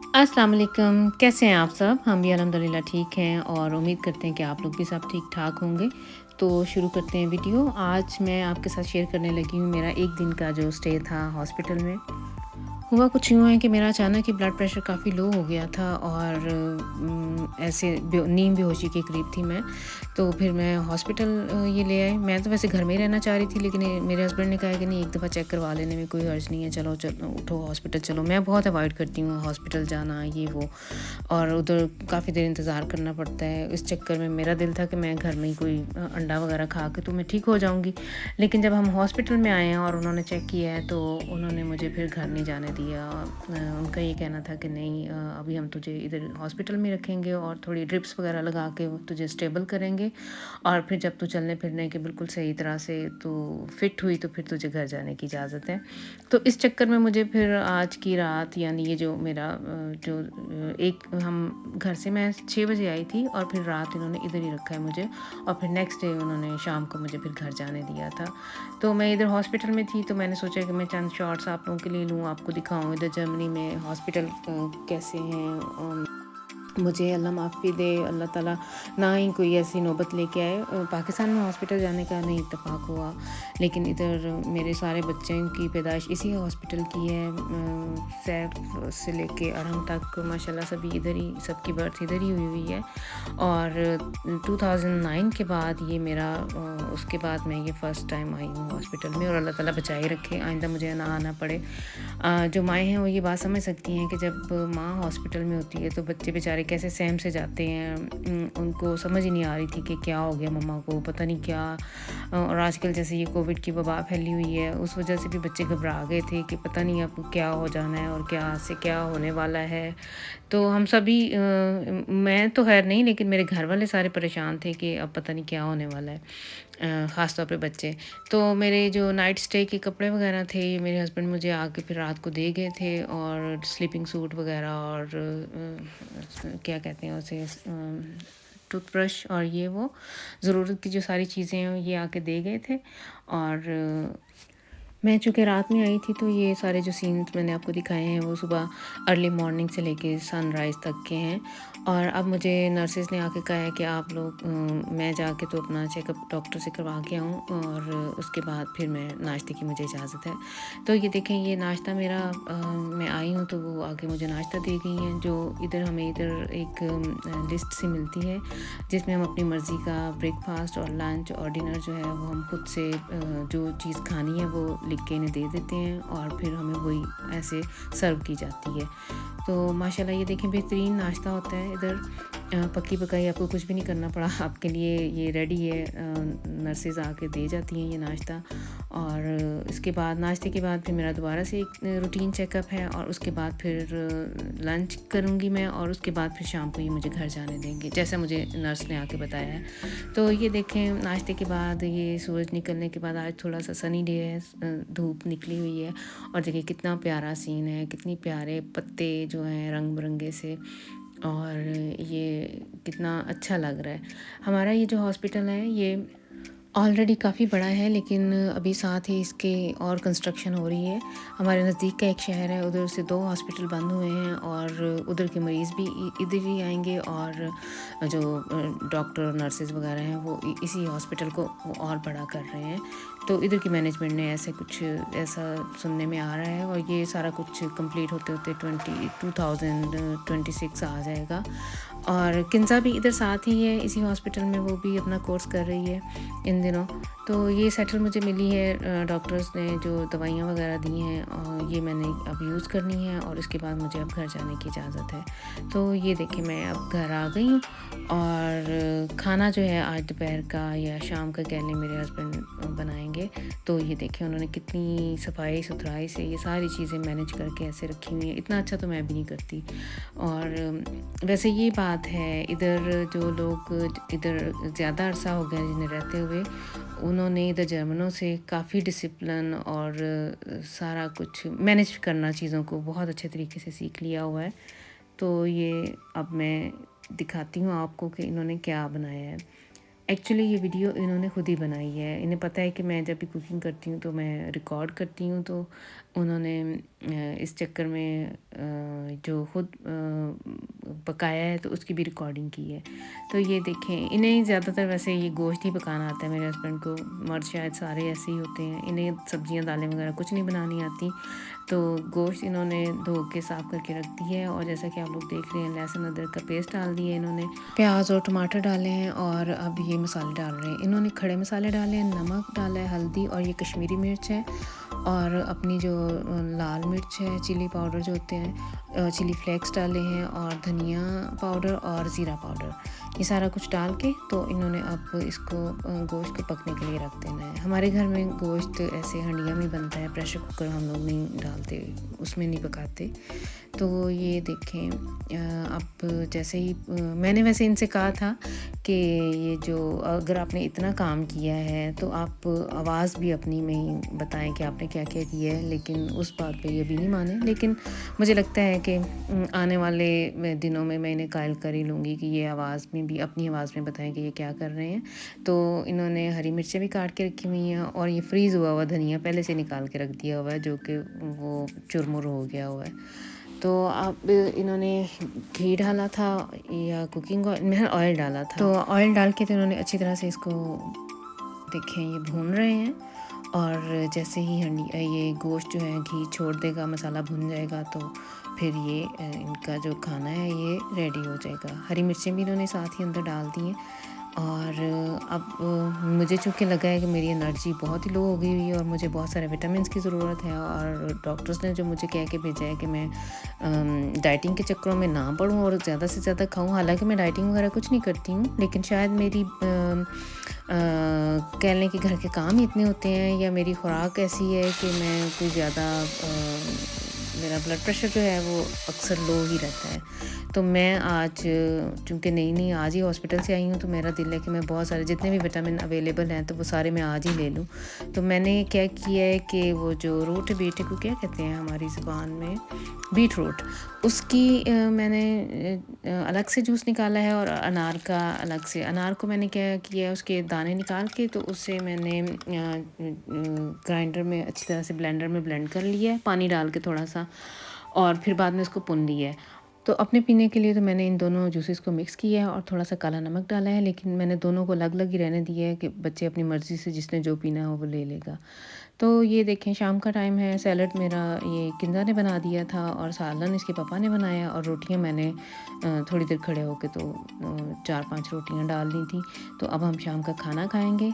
अस्सलाम वालेकुम, कैसे हैं आप सब? हम भी अल्हम्दुलिल्लाह ठीक हैं और उम्मीद करते हैं कि आप लोग भी सब ठीक-ठाक होंगे। तो शुरू करते हैं वीडियो। आज मैं आपके साथ शेयर करने लगी हूँ मेरा 1 दिन का जो स्टे था हॉस्पिटल में। हुआ कुछ यूँ है कि मेरा अचानक ही ब्लड प्रेशर काफ़ी लो हो गया था और ऐसे नीम बेहोशी के करीब थी मैं। तो फिर मैं हॉस्पिटल ये ले आई। मैं तो वैसे घर में ही रहना चाह रही थी, लेकिन मेरे हस्बैंड ने कहा कि नहीं, एक दफ़ा चेक करवा लेने में कोई हर्ज नहीं है, चलो उठो हॉस्पिटल चलो। मैं बहुत अवॉइड करती हूँ हॉस्पिटल जाना ये वो, और उधर काफ़ी देर इंतज़ार करना पड़ता है। इस चक्कर में मेरा दिल था कि मैं घर में ही कोई अंडा वगैरह खा के तो मैं ठीक हो जाऊँगी। लेकिन जब हम हॉस्पिटल में आए हैं और उन्होंने चेक किया है, तो उन्होंने मुझे फिर घर नहीं जाने दिया। उनका ये कहना था कि नहीं, अभी हम तुझे इधर हॉस्पिटल में रखेंगे और थोड़ी ड्रिप्स वगैरह लगा के वो तुझे स्टेबल करेंगे, और फिर जब तू चलने फिरने के बिल्कुल सही तरह से तू फिट हुई तो फिर तुझे घर जाने की इजाज़त है। तो इस चक्कर में मुझे फिर आज की रात, यानी ये जो मेरा एक हम घर से मैं 6 बजे आई थी और फिर रात इन्होंने इधर ही रखा है मुझे, और फिर नेक्स्ट डे उन्होंने शाम को मुझे फिर घर जाने दिया था। तो मैं इधर हॉस्पिटल में थी, तो मैंने सोचा कि मैं चंद शॉट्स आप लोगों के लिए लूँ, आपको दिखाऊँ इधर जर्मनी में हॉस्पिटल कैसे हैं। मुझे अल्लाह माफ़ी दे, अल्लाह ताला ना ही कोई ऐसी नौबत लेके आए। पाकिस्तान में हॉस्पिटल जाने का नहीं इत्तेफाक हुआ, लेकिन इधर मेरे सारे बच्चों की पैदाइश इसी हॉस्पिटल की है। सैफ से लेके अरहम तक माशाल्लाह सभी इधर ही, सबकी बर्थ इधर ही हुई हुई है। और 2009 के बाद ये मेरा उसके बाद मैं ये फ़र्स्ट टाइम आई हूँ हॉस्पिटल में, और अल्लाह ताला बचाए रखे, आइंदा मुझे ना आना पड़े। जो माएँ हैं वो ये बात समझ सकती हैं कि जब माँ हॉस्पिटल में होती है तो बच्चे बेचारे कैसे सहम से जाते हैं। उनको समझ ही नहीं आ रही थी कि क्या हो गया मम्मा को, पता नहीं क्या। और आजकल जैसे ये कोविड की वबा फैली हुई है, उस वजह से भी बच्चे घबरा गए थे कि पता नहीं अब क्या हो जाना है और क्या से क्या होने वाला है। तो हम सभी मैं तो खैर नहीं, लेकिन मेरे घर वाले सारे परेशान थे कि अब पता नहीं क्या होने वाला है। ख़ास तौर पे बच्चे। तो मेरे जो नाइट स्टे के कपड़े वग़ैरह थे, ये मेरे हस्बैंड मुझे आके फिर रात को दे गए थे, और स्लीपिंग सूट वग़ैरह और क्या कहते हैं उसे, टूथब्रश और ये वो ज़रूरत की जो सारी चीज़ें हैं ये आके दे गए थे। और मैं चूँकि रात में आई थी, तो ये सारे जो सीन्स मैंने आपको दिखाए हैं वो सुबह अर्ली मॉर्निंग से लेके सनराइज़ तक के हैं। और अब मुझे नर्सेज़ ने आके कहा है कि आप लोग मैं जाके तो अपना चेकअप डॉक्टर से करवा के आऊँ, और उसके बाद फिर मैं नाश्ते की मुझे इजाज़त है। तो ये देखें, ये नाश्ता मेरा मैं आई हूँ तो वो आके मुझे नाश्ता दे गई हैं, जो इधर हमें इधर एक लिस्ट सी मिलती है जिसमें हम अपनी मर्ज़ी का ब्रेकफ़ास्ट और लंच और डिनर जो है वो हम खुद से जो चीज़ खानी है वो लिख के इन्हें दे देते हैं, और फिर हमें वही ऐसे सर्व की जाती है। तो माशाल्लाह ये देखें, बेहतरीन नाश्ता होता है इधर। पक्की पकाई, आपको कुछ भी नहीं करना पड़ा, आपके लिए ये रेडी है। नर्सेज़ आके दे जाती हैं ये नाश्ता, और इसके बाद नाश्ते के बाद फिर मेरा दोबारा से एक रूटीन चेकअप है, और उसके बाद फिर लंच करूँगी मैं, और उसके बाद फिर शाम को ये मुझे घर जाने देंगे, जैसा मुझे नर्स ने आके बताया है। तो ये देखें, नाश्ते के बाद ये सूरज निकलने के बाद आज थोड़ा सा सनी डे है, धूप निकली हुई है, और देखिए कितना प्यारा सीन है, कितनी प्यारे पत्ते जो हैं रंग बिरंगे से, और ये कितना अच्छा लग रहा है। हमारा ये जो हॉस्पिटल है ये ऑलरेडी काफ़ी बड़ा है, लेकिन अभी साथ ही इसके और कंस्ट्रक्शन हो रही है। हमारे नज़दीक का एक शहर है, उधर से 2 हॉस्पिटल बंद हुए हैं, और उधर के मरीज़ भी इधर ही आएंगे, और जो डॉक्टर और नर्सेज़ वगैरह हैं वो इसी हॉस्पिटल को वो और बड़ा कर रहे हैं। तो इधर की मैनेजमेंट ने ऐसे कुछ ऐसा सुनने में आ रहा है, और ये सारा कुछ कंप्लीट होते होते 2026 आ जाएगा। और किन्ज़ा भी इधर साथ ही है इसी हॉस्पिटल में, वो भी अपना कोर्स कर रही है इन दिनों। तो ये सेटल मुझे मिली है, डॉक्टर्स ने जो दवाइयाँ वगैरह दी हैं, ये मैंने अब यूज़ करनी है, और उसके बाद मुझे अब घर जाने की इजाज़त है। तो ये देखिए, मैं अब घर आ गई हूँ, और खाना जो है आज दोपहर का या शाम का कह लें, मेरे हस्बैंड बनाएंगे। तो ये देखें, उन्होंने कितनी सफाई सुथराई से ये सारी चीज़ें मैनेज करके ऐसे रखी हुई हैं। इतना अच्छा तो मैं भी नहीं करती। और वैसे ये बात है, इधर जो लोग इधर ज़्यादा अरसा हो गया जिन्हें रहते हुए, उन्होंने इधर जर्मनों से काफ़ी डिसिप्लिन और सारा कुछ मैनेज करना चीज़ों को बहुत अच्छे तरीके से सीख लिया हुआ है। तो ये अब मैं दिखाती हूँ आपको कि इन्होंने क्या बनाया है। एक्चुअली ये वीडियो इन्होंने खुद ही बनाई है। इन्हें पता है कि मैं जब भी कुकिंग करती हूँ तो मैं रिकॉर्ड करती हूँ, तो उन्होंने इस चक्कर में जो खुद पकाया है तो उसकी भी रिकॉर्डिंग की है। तो ये देखें, इन्हें ज़्यादातर वैसे ये गोश्त ही पकाना आता है। मेरे हस्बैंड को, मर्द शायद सारे ऐसे ही होते हैं, इन्हें सब्जियां दालें वगैरह कुछ नहीं बनानी आती। तो गोश्त इन्होंने धो के साफ़ करके रख दी है, और जैसा कि आप लोग देख रहे हैं लहसुन अदरक का पेस्ट डाल दिया है इन्होंने, प्याज और टमाटर डाले हैं, और अब ये मसाले डाल रहे हैं। इन्होंने खड़े मसाले डाले हैं, नमक डाला है, हल्दी, और ये कश्मीरी मिर्च है, और अपनी जो लाल मिर्च है, चिली पाउडर जो होते हैं, चिली फ्लेक्स डाले हैं, और धनिया पाउडर और ज़ीरा पाउडर, ये सारा कुछ डाल के तो इन्होंने अब इसको गोश्त को पकने के लिए रख देना है। हमारे घर में गोश्त ऐसे हंडिया में बनता है, प्रेशर कुकर हम लोग नहीं डालते, उसमें नहीं पकाते। तो ये देखें, अब जैसे ही मैंने वैसे इनसे कहा था कि ये जो अगर आपने इतना काम किया है तो आप आवाज़ भी अपनी में ही बताएं कि आपने क्या क्या किया है, लेकिन उस बात पे ये भी नहीं माने। लेकिन मुझे लगता है कि आने वाले दिनों में मैं इन्हें कायल कर ही लूँगी कि ये आवाज़ में भी, अपनी आवाज़ में बताएं कि ये क्या कर रहे हैं। तो इन्होंने हरी मिर्चें भी काट के रखी हुई हैं, और ये फ्रीज़ हुआ हुआ धनिया पहले से निकाल के रख दिया हुआ है, जो कि वो चुरमुर हो गया हुआ है। तो अब इन्होंने घी डाला था या कुकिंग ऑयल, मैंने ऑयल डाला था, तो ऑयल डाल के तो इन्होंने अच्छी तरह से इसको देखें ये भून रहे हैं। और जैसे ही ये गोश्त जो है घी छोड़ देगा, मसाला भुन जाएगा, तो फिर ये इनका जो खाना है ये रेडी हो जाएगा। हरी मिर्चें भी इन्होंने साथ ही अंदर डाल दी हैं। और अब मुझे चूँकि लगा है कि मेरी एनर्जी बहुत ही लो हो गई हुई है और मुझे बहुत सारे विटामिन्स की ज़रूरत है, और डॉक्टर्स ने जो मुझे कह के भेजा है कि मैं डाइटिंग के चक्करों में ना पड़ूँ और ज़्यादा से ज़्यादा खाऊँ। हालांकि मैं डाइटिंग वगैरह कुछ नहीं करती हूँ, लेकिन शायद मेरी कह लें कि घर के काम ही इतने होते हैं, या मेरी खुराक ऐसी है कि मैं कोई ज़्यादा मेरा ब्लड प्रेशर जो है वो अक्सर लो ही रहता है। तो मैं आज चूँकि नई आज ही हॉस्पिटल से आई हूँ, तो मेरा दिल है कि मैं बहुत सारे जितने भी विटामिन अवेलेबल हैं तो वो सारे मैं आज ही ले लूँ। तो मैंने क्या किया है कि वो जो रूट है, बेटे को क्या कहते हैं हमारी ज़ुबान में, बीट रूट, उसकी मैंने अलग से जूस निकाला है, और अनार का अलग से। अनार को मैंने क्या किया है, उसके दाने निकाल के तो उससे मैंने ग्राइंडर में अच्छी तरह से, ब्लेंडर में ब्लेंड कर लिया है, पानी डाल के थोड़ा सा, और फिर बाद में उसको पुन लिया है। तो अपने पीने के लिए तो मैंने इन दोनों जूसेस को मिक्स किया है और थोड़ा सा काला नमक डाला है, लेकिन मैंने दोनों को अलग अलग ही रहने दिया है कि बच्चे अपनी मर्ज़ी से जिसने जो पीना हो वो ले लेगा। तो ये देखें, शाम का टाइम है, सैलड मेरा ये किंजा ने बना दिया था, और सालन इसके पापा ने बनाया, और रोटियां मैंने थोड़ी देर खड़े होके तो 4-5 रोटियां डाल दी थी। तो अब हम शाम का खाना खाएंगे।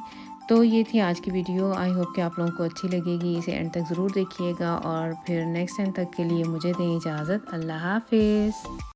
तो ये थी आज की वीडियो। आई होप कि आप लोगों को अच्छी लगेगी, इसे एंड तक ज़रूर देखिएगा, और फिर नेक्स्ट टाइम तक के लिए मुझे दें इजाज़त। अल्लाह हाफ़िज़।